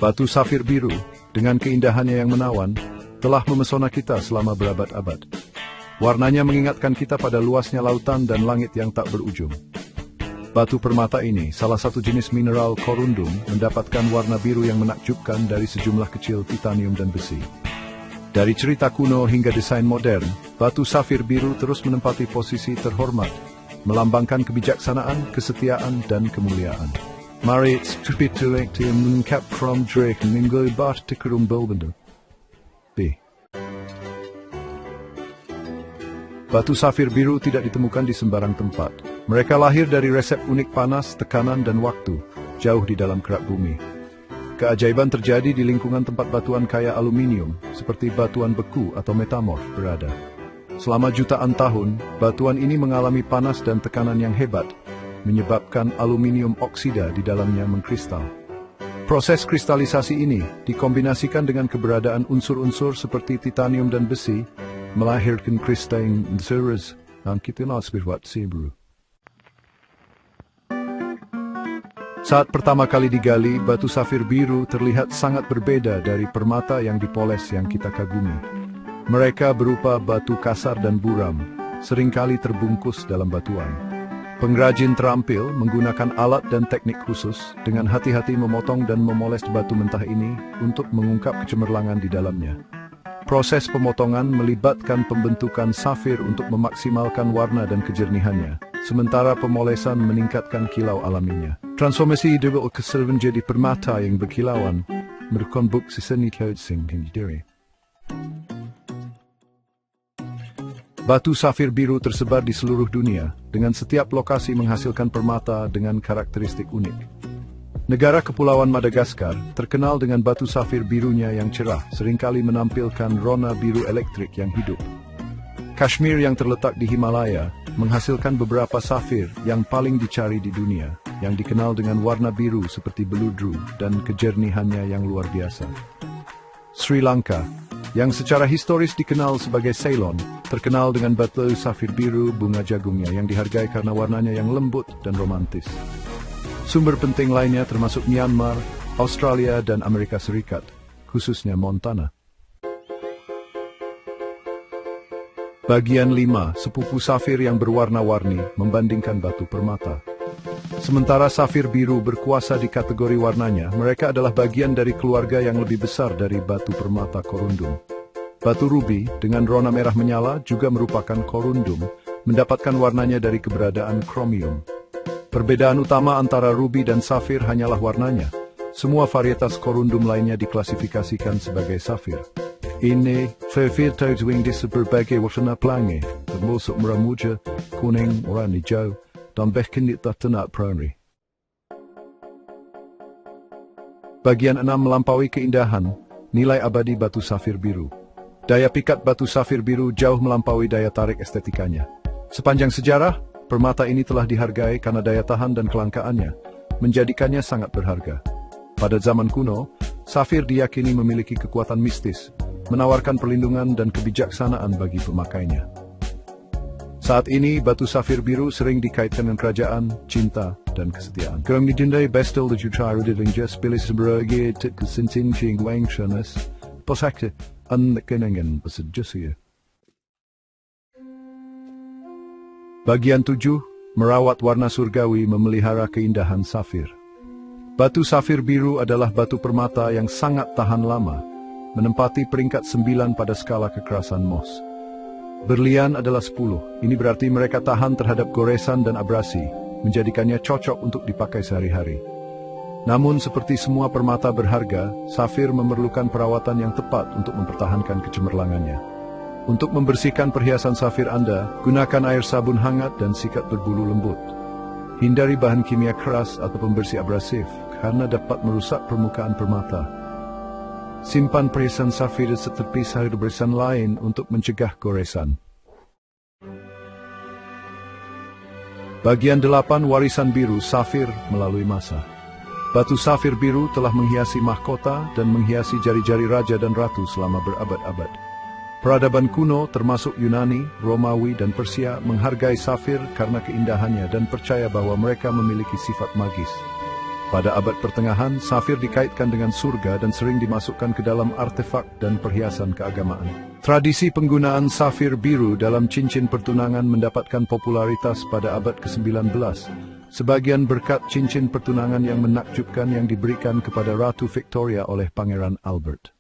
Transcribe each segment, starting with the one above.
Batu safir biru, dengan keindahannya yang menawan, telah memesona kita selama berabad-abad. Warnanya mengingatkan kita pada luasnya lautan dan langit yang tak berujung. Batu permata ini, salah satu jenis mineral korundum, mendapatkan warna biru yang menakjubkan dari sejumlah kecil titanium dan besi. Dari cerita kuno hingga desain modern, batu safir biru terus menempati posisi terhormat, melambangkan kebijaksanaan, kesetiaan, dan kemuliaan. Mari spirituality meningkat from Drake minggu bat tikerum belbenda. B. Batu safir biru tidak ditemukan di sembarang tempat. Mereka lahir dari resep unik panas, tekanan, dan waktu, jauh di dalam kerak bumi. Keajaiban terjadi di lingkungan tempat batuan kaya aluminium, seperti batuan beku atau metamorf berada. Selama jutaan tahun, batuan ini mengalami panas dan tekanan yang hebat, menyebabkan aluminium oksida di dalamnya mengkristal. Proses kristalisasi ini dikombinasikan dengan keberadaan unsur-unsur seperti titanium dan besi, melahirkan kristal series yang kita sebut sebru. Saat pertama kali digali, batu safir biru terlihat sangat berbeda dari permata yang dipoles yang kita kagumi. Mereka berupa batu kasar dan buram, seringkali terbungkus dalam batuan. Pengrajin terampil menggunakan alat dan teknik khusus dengan hati-hati memotong dan memoles batu mentah ini untuk mengungkap kecemerlangan di dalamnya. Proses pemotongan melibatkan pembentukan safir untuk memaksimalkan warna dan kejernihannya, sementara pemolesan meningkatkan kilau alaminya. Transformasi double keseluruhan jadi permata yang berkilauan, merupakan bukti seni sing diri. Batu safir biru tersebar di seluruh dunia, dengan setiap lokasi menghasilkan permata dengan karakteristik unik. Negara Kepulauan Madagaskar terkenal dengan batu safir birunya yang cerah, seringkali menampilkan rona biru elektrik yang hidup. Kashmir yang terletak di Himalaya menghasilkan beberapa safir yang paling dicari di dunia, yang dikenal dengan warna biru seperti beludru dan kejernihannya yang luar biasa. Sri Lanka, yang secara historis dikenal sebagai Ceylon, terkenal dengan batu safir biru bunga jagungnya yang dihargai karena warnanya yang lembut dan romantis. Sumber penting lainnya termasuk Myanmar, Australia, dan Amerika Serikat, khususnya Montana. Bagian 5. Sepupu safir yang berwarna-warni membandingkan batu permata. Sementara safir biru berkuasa di kategori warnanya, mereka adalah bagian dari keluarga yang lebih besar dari batu permata korundum. Batu rubi dengan rona merah menyala juga merupakan korundum, mendapatkan warnanya dari keberadaan kromium. Perbedaan utama antara rubi dan safir hanyalah warnanya. Semua varietas korundum lainnya diklasifikasikan sebagai safir. Ini safir terjuing di berbagai warna pelangi, termasuk merah muda, kuning, warna hijau, dan bahkan di ternak primary. Bagian 6 melampaui keindahan, nilai abadi batu safir biru. Daya pikat batu safir biru jauh melampaui daya tarik estetikanya. Sepanjang sejarah, permata ini telah dihargai karena daya tahan dan kelangkaannya, menjadikannya sangat berharga. Pada zaman kuno, safir diyakini memiliki kekuatan mistis, menawarkan perlindungan dan kebijaksanaan bagi pemakainya. Saat ini, batu safir biru sering dikaitkan dengan kerajaan, cinta, dan kesetiaan. Kami dindai bestel de jutara de lingjas bilis sebagai kesentin ching wang shanas, posakte, kenangan bersejusia. Bagian 7. Merawat warna surgawi memelihara keindahan safir. Batu safir biru adalah batu permata yang sangat tahan lama, menempati peringkat 9 pada skala kekerasan Mohs. Berlian adalah 10, ini berarti mereka tahan terhadap goresan dan abrasi, menjadikannya cocok untuk dipakai sehari-hari. Namun seperti semua permata berharga, safir memerlukan perawatan yang tepat untuk mempertahankan kecemerlangannya. Untuk membersihkan perhiasan safir Anda, gunakan air sabun hangat dan sikat berbulu lembut. Hindari bahan kimia keras atau pembersih abrasif, karena dapat merusak permukaan permata. Simpan perhiasan safir terpisah dari perhiasan lain untuk mencegah goresan. Bagian 8. Warisan biru safir melalui masa. Batu safir biru telah menghiasi mahkota dan menghiasi jari-jari raja dan ratu selama berabad-abad. Peradaban kuno termasuk Yunani, Romawi, dan Persia menghargai safir karena keindahannya dan percaya bahwa mereka memiliki sifat magis. Pada abad pertengahan, safir dikaitkan dengan surga dan sering dimasukkan ke dalam artefak dan perhiasan keagamaan. Tradisi penggunaan safir biru dalam cincin pertunangan mendapatkan popularitas pada abad ke-19, sebagian berkat cincin pertunangan yang menakjubkan yang diberikan kepada Ratu Victoria oleh Pangeran Albert.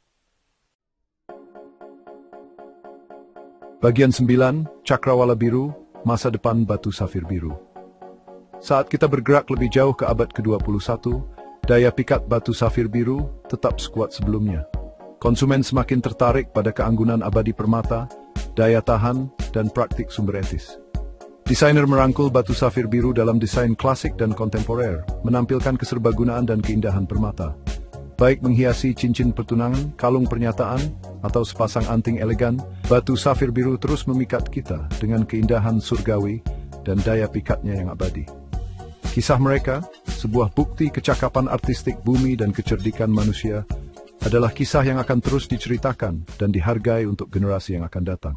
Bagian 9, Cakrawala Biru, masa depan batu safir biru. Saat kita bergerak lebih jauh ke abad ke-21, daya pikat batu safir biru tetap sekuat sebelumnya. Konsumen semakin tertarik pada keanggunan abadi permata, daya tahan, dan praktik sumber etis. Desainer merangkul batu safir biru dalam desain klasik dan kontemporer, menampilkan keserbagunaan dan keindahan permata. Baik menghiasi cincin pertunangan, kalung pernyataan, atau sepasang anting elegan, batu safir biru terus memikat kita dengan keindahan surgawi dan daya pikatnya yang abadi. Kisah mereka, sebuah bukti kecakapan artistik bumi dan kecerdikan manusia, adalah kisah yang akan terus diceritakan dan dihargai untuk generasi yang akan datang.